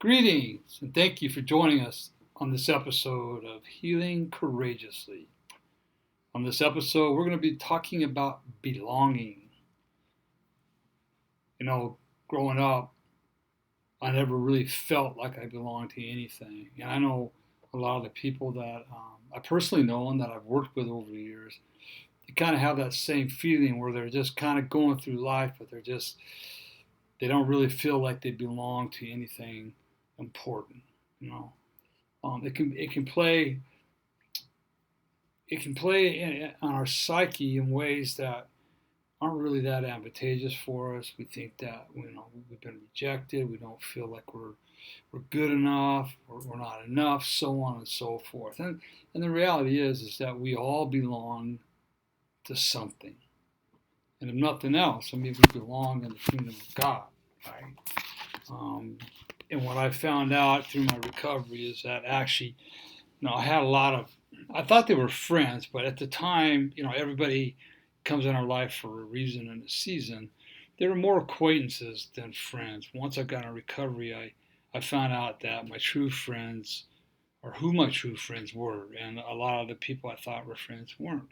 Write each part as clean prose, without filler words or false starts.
Greetings, and thank you for joining us on this episode of Healing Courageously. On this episode, we're going to be talking about belonging. Growing up, I never really felt like I belonged to anything. And I know a lot of the people that I personally know and that I've worked with over the years, they kind of have that same feeling where they're just kind of going through life, but they don't really feel like they belong to anything important. You know, it can play on our psyche in ways that aren't really that advantageous for us. We think that we've been rejected. We don't feel like we're good enough. We're not enough. So on and so forth. And the reality is that we all belong to something. And if nothing else, we belong in the kingdom of God, right? Um, and what I found out through my recovery is that actually, I had a lot of, I thought they were friends, but at the time, everybody comes in our life for a reason and a season. They were more acquaintances than friends. Once I got in recovery, I found out that my true friends, or who my true friends were, and a lot of the people I thought were friends weren't.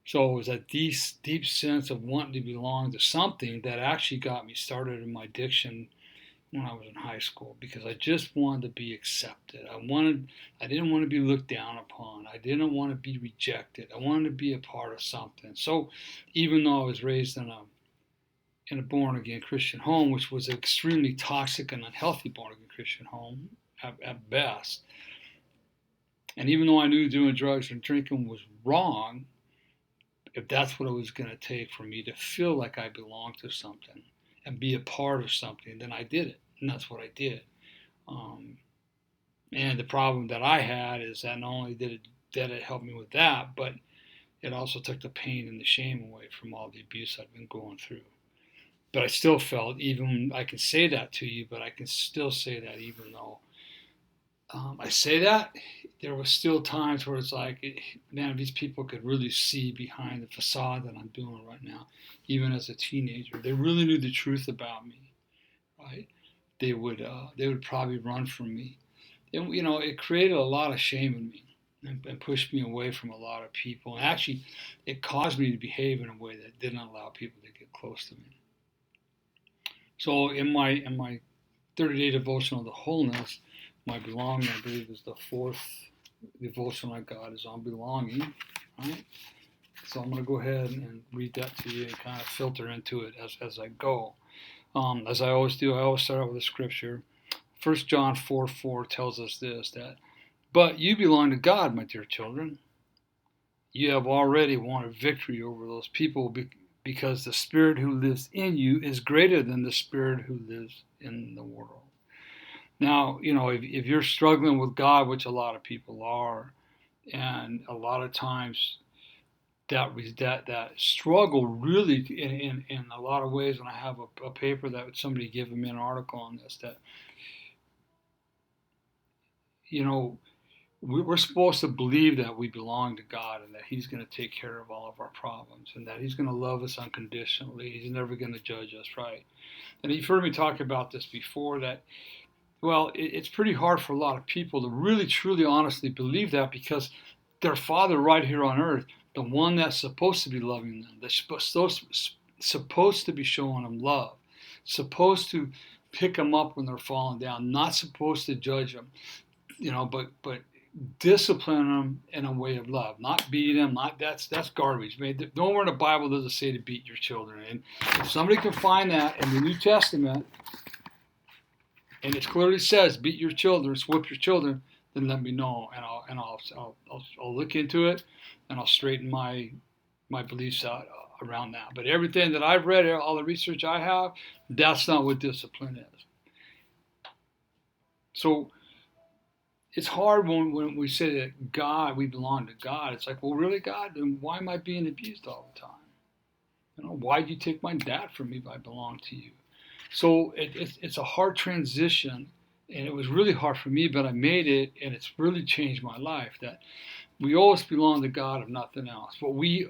So it was that deep sense of wanting to belong to something that actually got me started in my addiction when I was in high school, because I just wanted to be accepted. I didn't want to be looked down upon. I didn't want to be rejected. I wanted to be a part of something. So even though I was raised in a born again Christian home, which was an extremely toxic and unhealthy born again Christian home at best, and even though I knew doing drugs and drinking was wrong, if that's what it was going to take for me to feel like I belonged to something and be a part of something, then I did it. And that's what I did. Um, and the problem that I had is that not only did it help me with that, but it also took the pain and the shame away from all the abuse I'd been going through. But I still felt, even I can say that to you, but I can still say that even though I say that, there was still times where it's like, man, these people could really see behind the facade that I'm doing right now, even as a teenager. They really knew the truth about me, right? They would probably run from me, and it created a lot of shame in me, and pushed me away from a lot of people. And actually, it caused me to behave in a way that didn't allow people to get close to me. So in my 30-day devotional to wholeness, my belonging, I believe, is the fourth devotional I got is on belonging, right? So I'm going to go ahead and read that to you and kind of filter into it as I go. As I always do, I always start out with a scripture. 1 John 4:4 tells us this, that, but you belong to God, my dear children. You have already won a victory over those people because the Spirit who lives in you is greater than the Spirit who lives in the world. Now, if you're struggling with God, which a lot of people are, and a lot of times that struggle really, in a lot of ways, when I have a paper that somebody giving me an article on this, that you know we're supposed to believe that we belong to God and that He's going to take care of all of our problems and that He's going to love us unconditionally. He's never going to judge us, right? And you've heard me talk about this before, that, well, it's pretty hard for a lot of people to really, truly, honestly believe that, because their Father right here on earth, the one that's supposed to be loving them, that's supposed to be showing them love, supposed to pick them up when they're falling down, not supposed to judge them, but discipline them in a way of love, not beat them. Not that's garbage. Nowhere in the Bible does it say to beat your children. And if somebody can find that in the New Testament, and it clearly says beat your children, whip your children, then let me know, and I'll look into it, and I'll straighten my beliefs out around that. But everything that I've read, all the research I have, that's not what discipline is. So it's hard when we say that God, we belong to God. It's like, well, really, God? Then why am I being abused all the time? Why'd you take my dad from me if I belong to you? So it's a hard transition, and it was really hard for me, but I made it, and it's really changed my life. That We always belong to God if nothing else. But we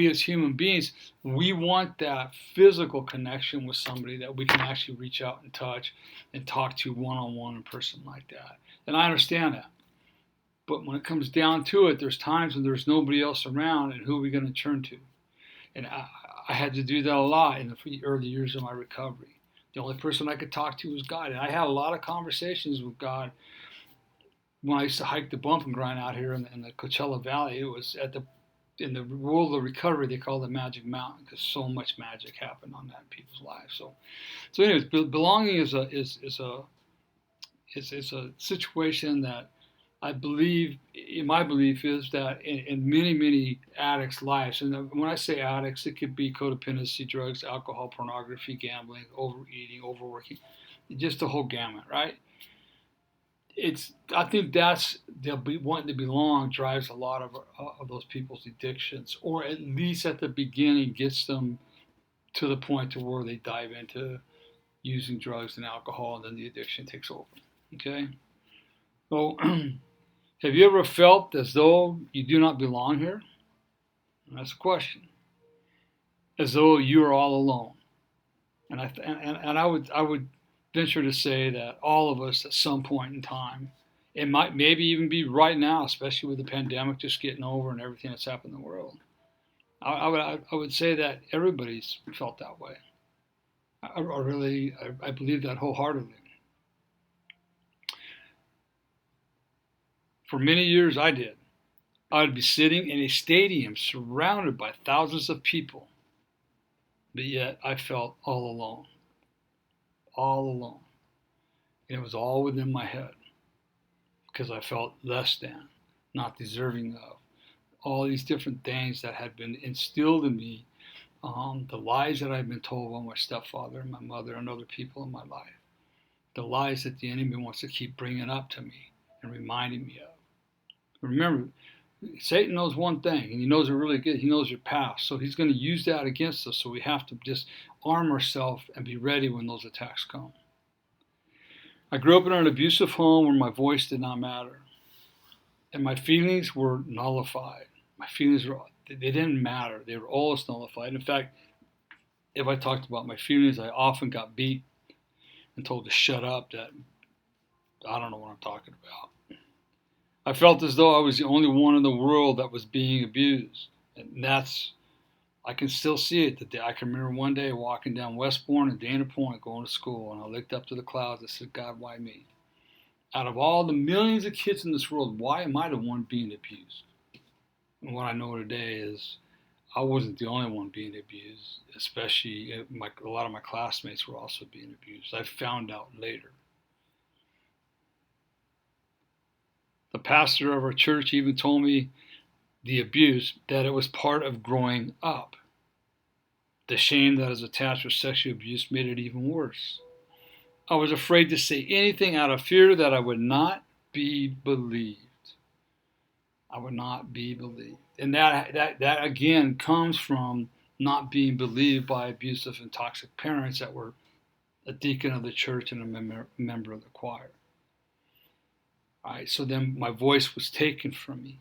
as human beings, we want that physical connection with somebody that we can actually reach out and touch and talk to one-on-one in person like that. And I understand that. But when it comes down to it, there's times when there's nobody else around, and who are we going to turn to? And I had to do that a lot in the early years of my recovery. The only person I could talk to was God. And I had a lot of conversations with God when I used to hike the bump and grind out here in the Coachella Valley. It was in the world of recovery, they call it Magic Mountain, because so much magic happened on that in people's lives. So anyways, belonging is a situation that I believe, in my belief, is that in many addicts' lives, and when I say addicts, it could be codependency, drugs, alcohol, pornography, gambling, overeating, overworking, just the whole gamut, right? I think that's they'll be wanting to belong drives a lot of those people's addictions, or at least at the beginning gets them to the point to where they dive into using drugs and alcohol, and then the addiction takes over. Okay, so have you ever felt as though you do not belong here? That's a question. As though you are all alone. And I would venture to say that all of us at some point in time, it might maybe even be right now, especially with the pandemic just getting over and everything that's happened in the world. I would say that everybody's felt that way. I believe that wholeheartedly. For many years I did. I would be sitting in a stadium surrounded by thousands of people, but yet I felt all alone. All alone. And it was all within my head because I felt less than, not deserving of. All these different things that had been instilled in me, the lies that I'd been told by my stepfather and my mother and other people in my life, the lies that the enemy wants to keep bringing up to me and reminding me of. Remember, Satan knows one thing, and he knows it really good. He knows your past, so he's going to use that against us. So we have to just arm ourselves and be ready when those attacks come. I grew up in an abusive home where my voice did not matter, and my feelings were nullified. My feelings they didn't matter. They were always nullified. In fact, if I talked about my feelings, I often got beat and told to shut up. That I don't know what I'm talking about. I felt as though I was the only one in the world that was being abused. And I can still see it today. I can remember one day walking down Westbourne and Dana Point going to school, and I looked up to the clouds and said, God, why me? Out of all the millions of kids in this world, why am I the one being abused? And what I know today is I wasn't the only one being abused, especially a lot of my classmates were also being abused. I found out later. The pastor of our church even told me the abuse, that it was part of growing up. The shame that is attached with sexual abuse made it even worse. I was afraid to say anything out of fear that I would not be believed. I would not be believed. And that again comes from not being believed by abusive and toxic parents that were a deacon of the church and a member of the choir. All right, so then my voice was taken from me.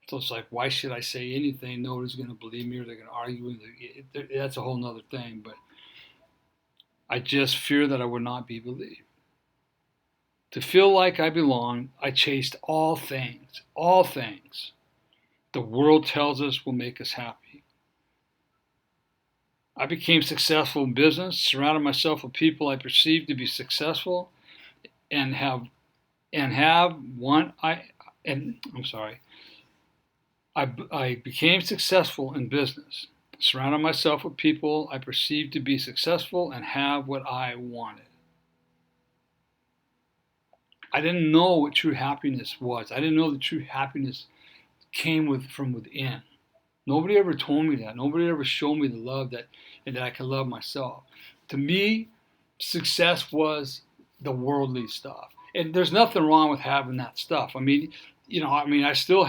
So it's like, why should I say anything? Nobody's going to believe me, or they're going to argue with me. That's a whole nother thing. But I just fear that I would not be believed. To feel like I belong, I chased all things the world tells us will make us happy. I became successful in business, surrounded myself with people I perceived to be successful, and have one. I became successful in business, surrounded myself with people I perceived to be successful and have what I wanted. I didn't know what true happiness was. I didn't know that true happiness came from within. Nobody ever told me that. Nobody ever showed me the love and that I could love myself. To me, success was the worldly stuff. And there's nothing wrong with having that stuff. I still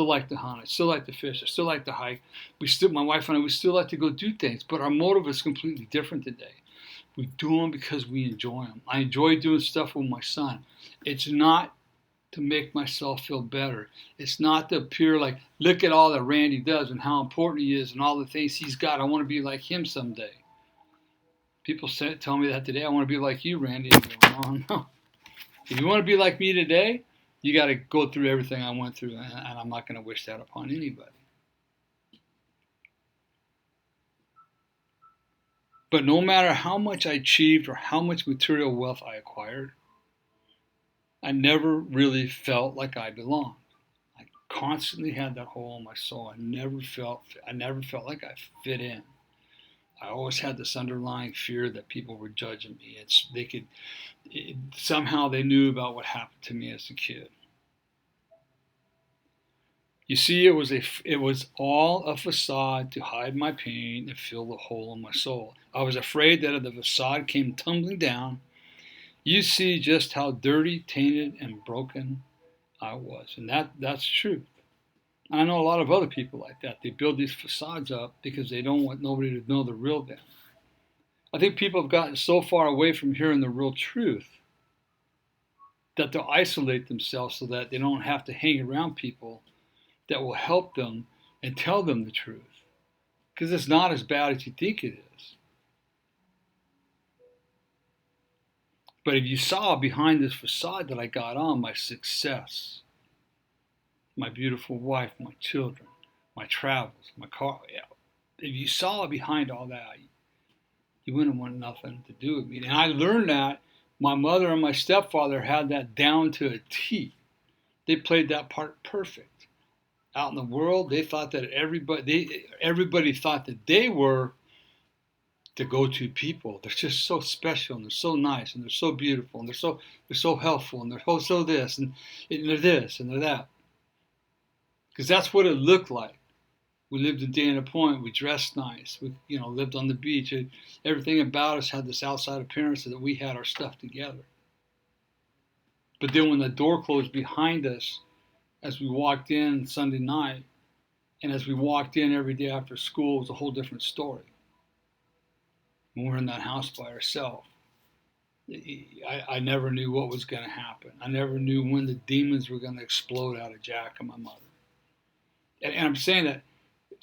like to hunt. I still like to fish. I still like to hike. My wife and I, we still like to go do things. But our motive is completely different today. We do them because we enjoy them. I enjoy doing stuff with my son. It's not to make myself feel better. It's not to appear like, look at all that Randy does and how important he is and all the things he's got. I want to be like him someday. People tell me that today. I want to be like you, Randy. I go, no, no. If you want to be like me today, you got to go through everything I went through, and I'm not going to wish that upon anybody. But no matter how much I achieved or how much material wealth I acquired, I never really felt like I belonged. I constantly had that hole in my soul. I never felt like I fit in. I always had this underlying fear that people were judging me. Somehow they knew about what happened to me as a kid. You see, it was all a facade to hide my pain and fill the hole in my soul. I was afraid that if the facade came tumbling down, you'd see just how dirty, tainted, and broken I was. And that's true. I know a lot of other people like that. They build these facades up because they don't want nobody to know the real them. I think people have gotten so far away from hearing the real truth that they'll isolate themselves so that they don't have to hang around people that will help them and tell them the truth. Because it's not as bad as you think it is. But if you saw behind this facade that I got on, my success, my beautiful wife, my children, my travels, my car, if you saw behind all that, you wouldn't want nothing to do with me. And I learned that my mother and my stepfather had that down to a T. They played that part perfect. Out in the world, they thought that everybody thought that they were the go-to people. They're just so special, and they're so nice, and they're so beautiful, and they're so helpful, and they're so this, and they're this, and they're that. Because that's what it looked like. We lived in Dana Point. We dressed nice. We, lived on the beach. Everything about us had this outside appearance that we had our stuff together. But then when the door closed behind us, as we walked in Sunday night, and as we walked in every day after school, it was a whole different story. When we're in that house by ourselves, I never knew what was going to happen. I never knew when the demons were going to explode out of Jack and my mother. And I'm saying that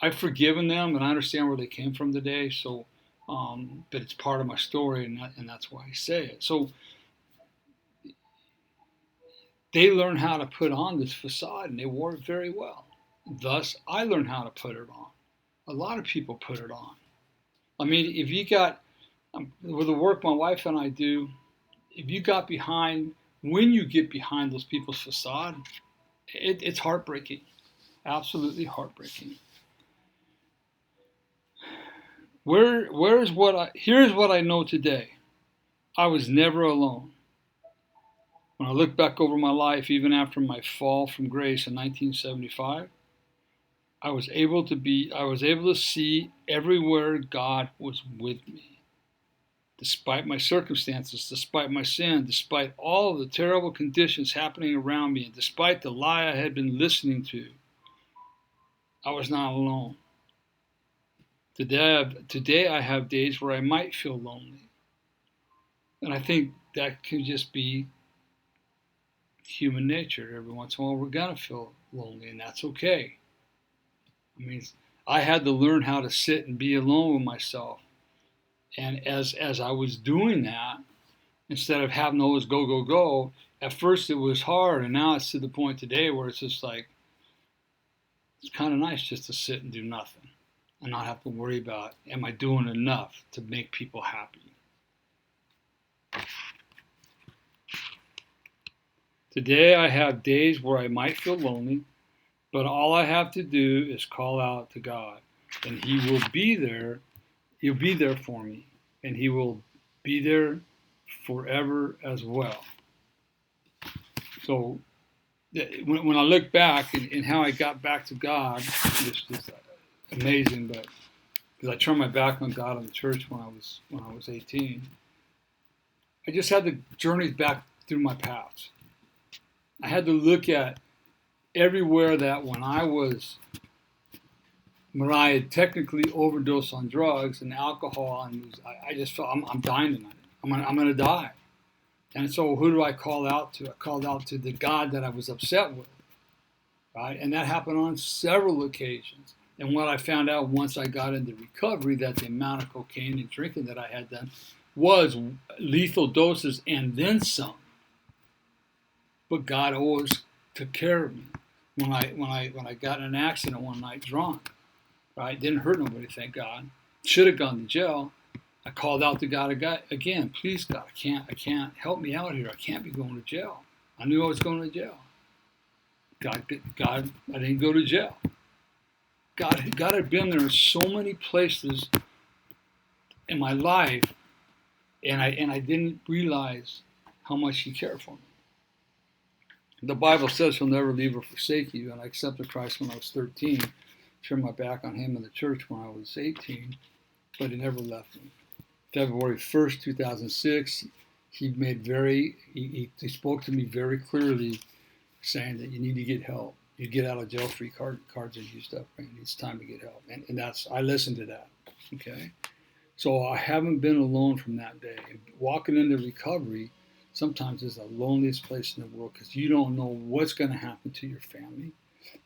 I've forgiven them, and I understand where they came from today. So, but it's part of my story, and that's why I say it. So they learned how to put on this facade, and they wore it very well. Thus, I learned how to put it on. A lot of people put it on. I mean, if you got, with the work my wife and I do, if you got behind, when you get behind those people's facade, it's heartbreaking. Absolutely heartbreaking. Here's what I know today. I was never alone. When I look back over my life, even after my fall from grace in 1975, I was able to see everywhere God was with me. Despite my circumstances, despite my sin, despite all of the terrible conditions happening around me, and despite the lie I had been listening to, I was not alone. Today I have days where I might feel lonely. And I think that can just be human nature. Every once in a while we're going to feel lonely, and that's okay. I mean, I had to learn how to sit and be alone with myself. And as I was doing that, instead of having to always go, go, go, at first it was hard, and now it's to the point today where it's just like, it's kind of nice just to sit and do nothing and not have to worry about, am I doing enough to make people happy? Today I have days where I might feel lonely, but all I have to do is call out to God, and He will be there. He'll be there for me, and He will be there forever as well. So when I look back and how I got back to God, it's just amazing. But because I turned my back on God and the church when I was 18, I just had to journey back through my past. I had to look at everywhere that when I had technically overdosed on drugs and alcohol, and I just felt I'm dying tonight. I'm gonna die. And so who do I call out to? I called out to the God that I was upset with, right? And that happened on several occasions. And what I found out once I got into recovery, that the amount of cocaine and drinking that I had done was lethal doses and then some. But God always took care of me. When I got in an accident one night drunk, right? Didn't hurt nobody, thank God. Should have gone to jail. I called out to God again. Please, God, I can't help me out here. I can't be going to jail. I knew I was going to jail. God, I didn't go to jail. God had been there in so many places in my life, and I didn't realize how much He cared for me. The Bible says He'll never leave or forsake you, and I accepted Christ when I was 13, turned my back on Him in the church when I was 18, but He never left me. February 1st, 2006, he spoke to me very clearly, saying that you need to get help. You get out of jail free cards are used up, and it's time to get help. And I listened to that. Okay, so I haven't been alone from that day. Walking into recovery sometimes is the loneliest place in the world because you don't know what's going to happen to your family,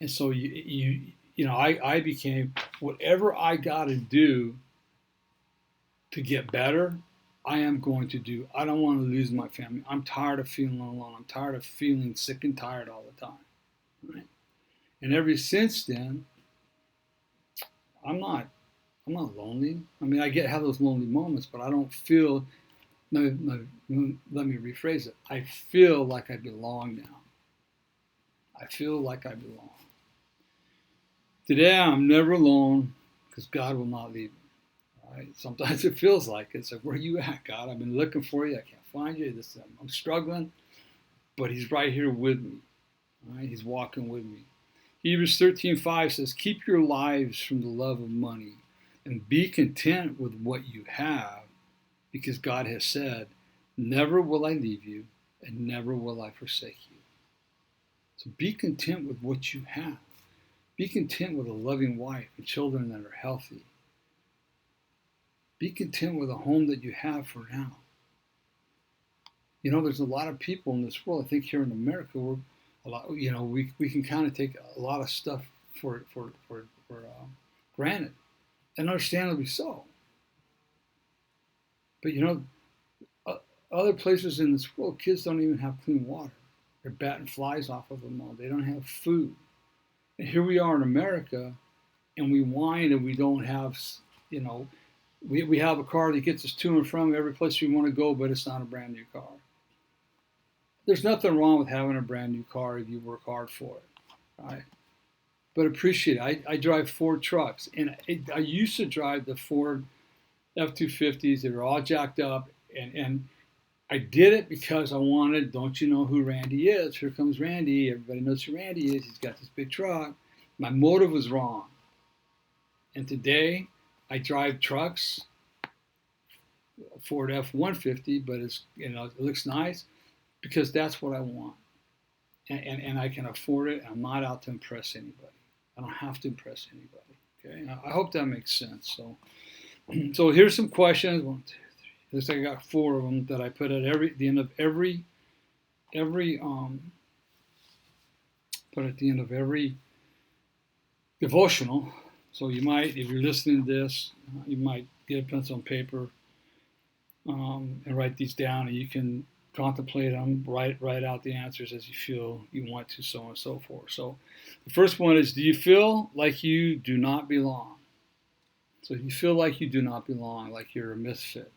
and so I became whatever I got to do to get better, I am going to do. I don't want to lose my family. I'm tired of feeling alone. I'm tired of feeling sick and tired all the time. Right? And ever since then, I'm not lonely. I mean, have those lonely moments, but I don't feel. Let me rephrase it. I feel like I belong now. I feel like I belong. Today, I'm never alone because God will not leave me. Right? Sometimes it feels like it's like, where are you at, God? I've been looking for you. I can't find you. I'm struggling, but He's right here with me. Right? He's walking with me. Hebrews 13:5 says, keep your lives from the love of money and be content with what you have, because God has said, never will I leave you and never will I forsake you. So be content with what you have. Be content with a loving wife and children that are healthy. Be content with a home that you have for now. There's a lot of people in this world. I think here in America, we're a lot. We can kind of take a lot of stuff for granted, and understandably so. But other places in this world, kids don't even have clean water. They're batting flies off of them all. They don't have food. And here we are in America, and we whine and we don't have, we have a car that gets us to and from every place we want to go, but it's not a brand new car. There's nothing wrong with having a brand new car if you work hard for it, right? But appreciate it. I drive Ford trucks, and I used to drive the Ford F-250s. They were all jacked up, and I did it because I wanted, don't you know who Randy is? Here comes Randy. Everybody knows who Randy is. He's got this big truck. My motive was wrong. And today, I drive trucks, Ford F-150, but it looks nice because that's what I want. And I can afford it. I'm not out to impress anybody. I don't have to impress anybody. Okay, I hope that makes sense. So here's some questions. 1, 2, 3. Looks like I got 4 of them that I put at the end of every devotional. So you might, if you're listening to this, you might get a pencil and paper and write these down, and you can contemplate them, write out the answers as you feel you want to, so on and so forth. So the first one is, do you feel like you do not belong? So you feel like you do not belong, like you're a misfit,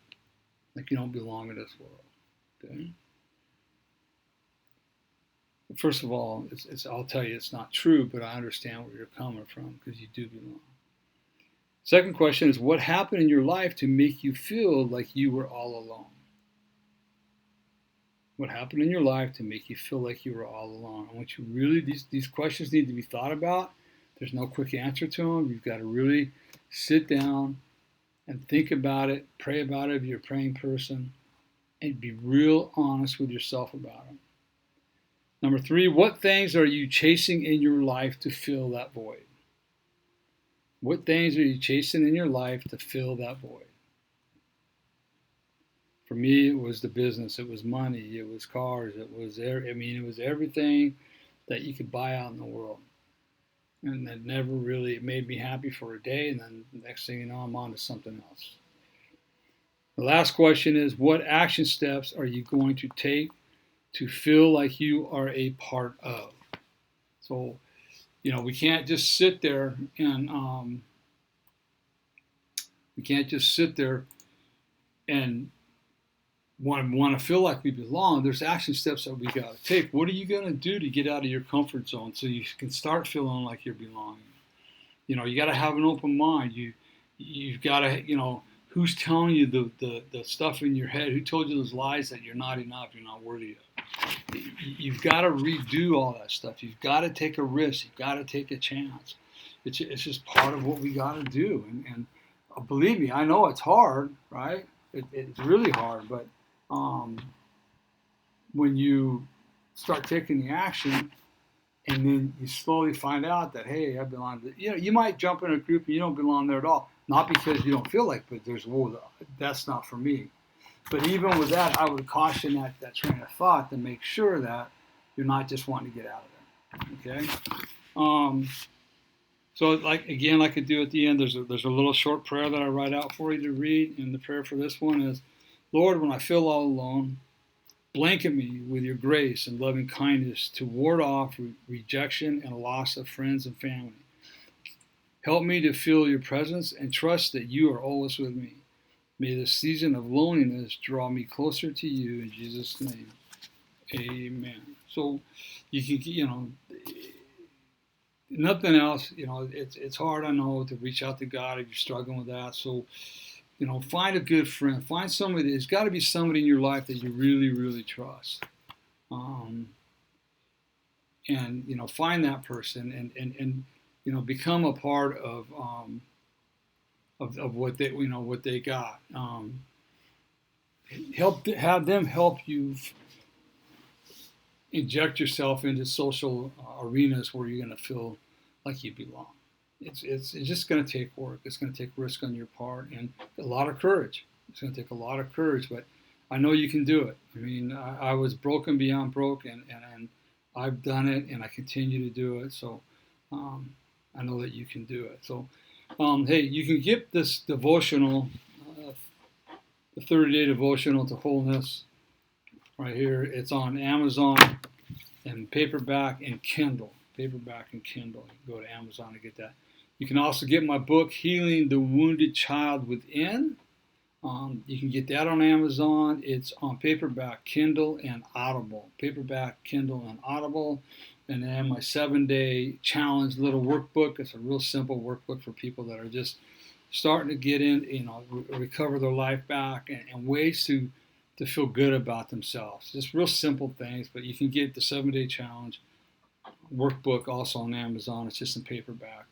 like you don't belong in this world. Okay? First of all, I'll tell you it's not true, but I understand where you're coming from because you do belong. Second question is, what happened in your life to make you feel like you were all alone? What happened in your life to make you feel like you were all alone? I want you really, these questions need to be thought about. There's no quick answer to them. You've got to really sit down and think about it, pray about it if you're a praying person, and be real honest with yourself about it. Number 3, what things are you chasing in your life to fill that void? What things are you chasing in your life to fill that void? For me, it was the business, it was money, it was cars, it was it was everything that you could buy out in the world. And that never really it made me happy for a day, and then the next thing you know, I'm on to something else. The last question is, what action steps are you going to take to feel like you are a part of? So, we can't just sit there and we can't just sit there and want to feel like we belong. There's action steps that we got to take. What are you going to do to get out of your comfort zone so you can start feeling like you're belonging? You got to have an open mind. You've got to, who's telling you the stuff in your head? Who told you those lies that you're not enough, you're not worthy of? You've got to redo all that stuff. You've got to take a risk. You've got to take a chance. It's just part of what we got to do. And believe me, I know it's hard, right? It's really hard, but when you start taking the action, and then you slowly find out that, hey, I belong to, you might jump in a group and you don't belong there at all. Not because you don't feel like, but there's, whoa, that's not for me. But even with that, I would caution that train of thought to make sure that you're not just wanting to get out of there. Okay. So like I do at the end, there's a little short prayer that I write out for you to read, and the prayer for this one is, Lord, when I feel all alone, blanket me with your grace and loving kindness to ward off rejection and loss of friends and family. Help me to feel your presence and trust that you are always with me. May the season of loneliness draw me closer to you in Jesus' name. Amen. So you can, nothing else, it's hard, I know, to reach out to God if you're struggling with that. So, find a good friend. Find somebody. There's got to be somebody in your life that you really, really trust. And find that person and become a part of what they got. Have them help you inject yourself into social arenas where you're going to feel like you belong. It's just going to take work. It's going to take risk on your part and a lot of courage. It's going to take a lot of courage, but I know you can do it. I mean, I was broken beyond broke, and I've done it, and I continue to do it. So I know that you can do it. So, hey, you can get this devotional, the 30-day devotional to wholeness, right here. It's on Amazon and paperback and Kindle. Paperback and Kindle. You can go to Amazon to get that. You can also get my book, Healing the Wounded Child Within. You can get that on Amazon. It's on paperback, Kindle, and Audible. Paperback, Kindle, and Audible. And then my 7-day challenge little workbook. It's a real simple workbook for people that are just starting to get in, recover their life back and ways to feel good about themselves. Just real simple things, but you can get the 7-day challenge workbook also on Amazon. It's just in paperback.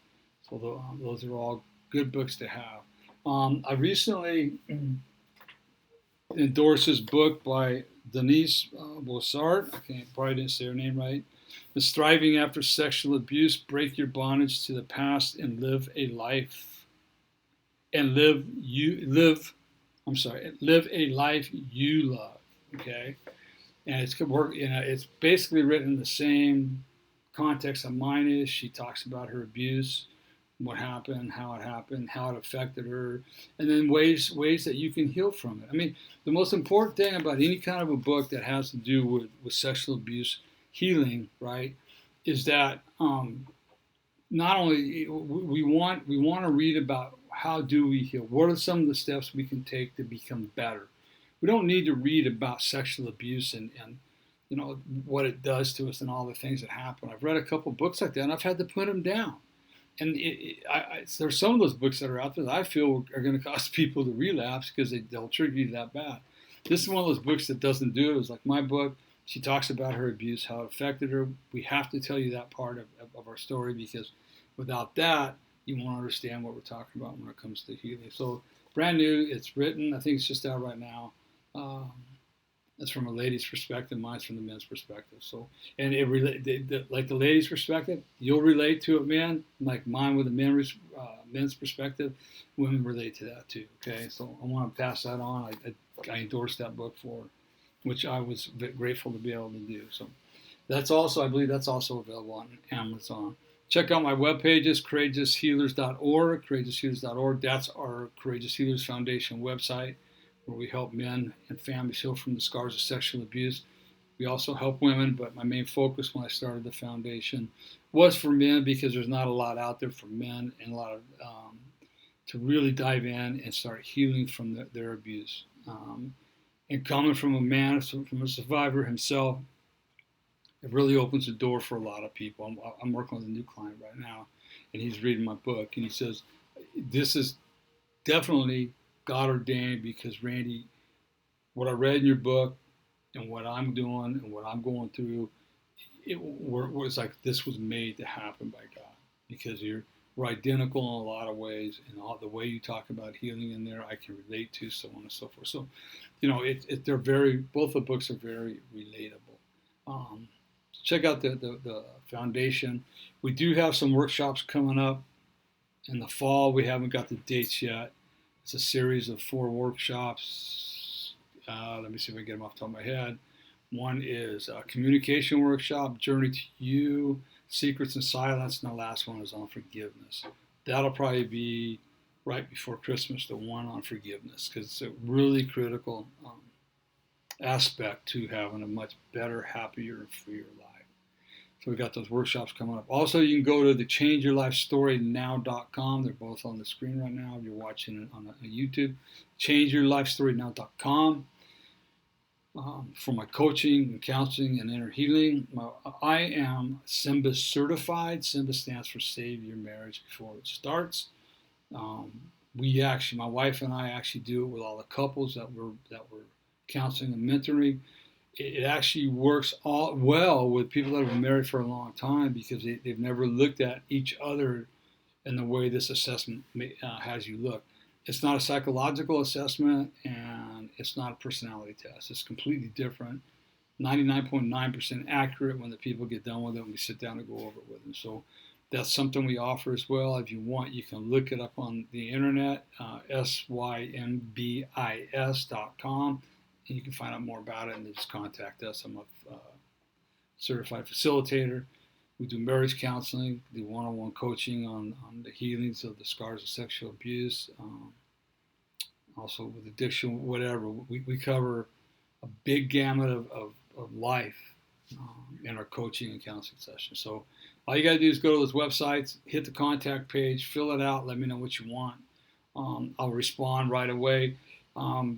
So those are all good books to have. I recently endorsed this book by Denise Bossart. Probably didn't say her name right. It's Thriving After Sexual Abuse, Break Your Bondage to the Past and Live a Life. And live a life you love. Okay? And it's basically written in the same context that mine is. She talks about her abuse, what happened, how it affected her, and then ways that you can heal from it. I mean, the most important thing about any kind of a book that has to do with sexual abuse healing, right, is that not only we want to read about how do we heal, what are some of the steps we can take to become better. We don't need to read about sexual abuse and what it does to us and all the things that happen. I've read a couple books like that, and I've had to put them down. And there's some of those books that are out there that I feel are going to cause people to relapse because they'll trigger you that bad. This is one of those books that doesn't do it. It's like my book. She talks about her abuse, how it affected her. We have to tell you that part of our story, because without that, you won't understand what we're talking about when it comes to healing. So brand new. It's written. I think it's just out right now. That's from a lady's perspective. Mine's from the men's perspective. So, and like the lady's perspective, you'll relate to it, man. Like mine with the men's perspective, women relate to that too. Okay, so I want to pass that on. I endorsed that book for, which I was grateful to be able to do. So, I believe that's also available on Amazon. Check out my webpages, courageoushealers.org, courageoushealers.org. That's our Courageous Healers Foundation website where we help men and families heal from the scars of sexual abuse. We also help women, but my main focus when I started the foundation was for men because there's not a lot out there for men and a lot of to really dive in and start healing from their abuse. And coming from a man, from a survivor himself, it really opens the door for a lot of people. I'm working with a new client right now, and he's reading my book, and he says, "This is definitely God ordained because Randy, what I read in your book and what I'm doing and what I'm going through, it was like this was made to happen by God because we're identical in a lot of ways, and all the way you talk about healing in there, I can relate to, so on and so forth. So, they're both the books are very relatable. Um, Check out the foundation. We do have some workshops coming up in the fall. We haven't got the dates yet. It's a series of 4 workshops. Let me see if I can get them off the top of my head. One is a communication workshop, Journey to You, Secrets and Silence, and the last one is on forgiveness. That'll probably be right before Christmas, the one on forgiveness, because it's a really critical aspect to having a much better, happier, and freer life. So we got those workshops coming up. Also, you can go to the changeyourlifestorynow.com. They're both on the screen right now if you're watching it on YouTube. Changeyourlifestorynow.com. For my coaching and counseling and inner healing. I am SIMBA certified. SIMBA stands for Save Your Marriage Before It Starts. My wife and I actually do it with all the couples that we're counseling and mentoring. It actually works all well with people that have been married for a long time because they've never looked at each other in the way this assessment has you look. It's not a psychological assessment and it's not a personality test. It's completely different. 99.9% accurate when the people get done with it and we sit down and go over it with them. So that's something we offer as well. If you want, you can look it up on the internet, symbis.com, and you can find out more about it and just contact us. I'm a certified facilitator. We do marriage counseling, do one-on-one coaching on the healings of the scars of sexual abuse, also with addiction, whatever. We cover a big gamut of life in our coaching and counseling sessions. So all you got to do is go to those websites, hit the contact page, fill it out, let me know what you want. I'll respond right away. I'll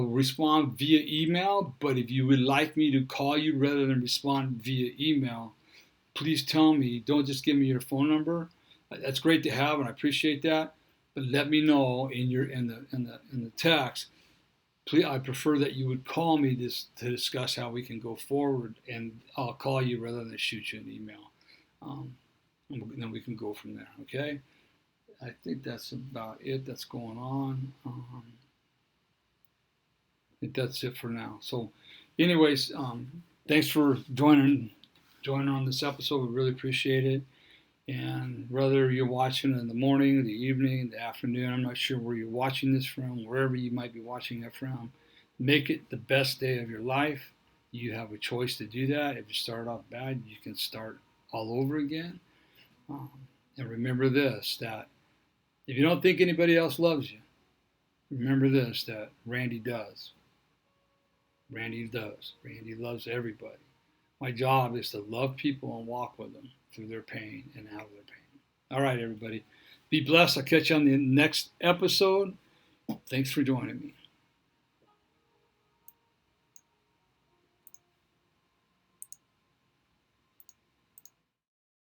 respond via email, but if you would like me to call you rather than respond via email, please tell me. Don't just give me your phone number. That's great to have, and I appreciate that. But let me know in the text. Please, I prefer that you would call me to discuss how we can go forward, and I'll call you rather than shoot you an email. And then we can go from there. Okay. I think that's about it. That's going on. I think that's it for now. So, anyways, thanks for joining on this episode. We really appreciate it. And whether you're watching in the morning, the evening, the afternoon, I'm not sure where you're watching this from, wherever you might be watching it from, make it the best day of your life. You have a choice to do that. If you start off bad, you can start all over again. And remember this, that if you don't think anybody else loves you, remember this, that Randy does. Randy does. Randy loves everybody. My job is to love people and walk with them through their pain and out of their pain. All right, everybody. Be blessed. I'll catch you on the next episode. Thanks for joining me.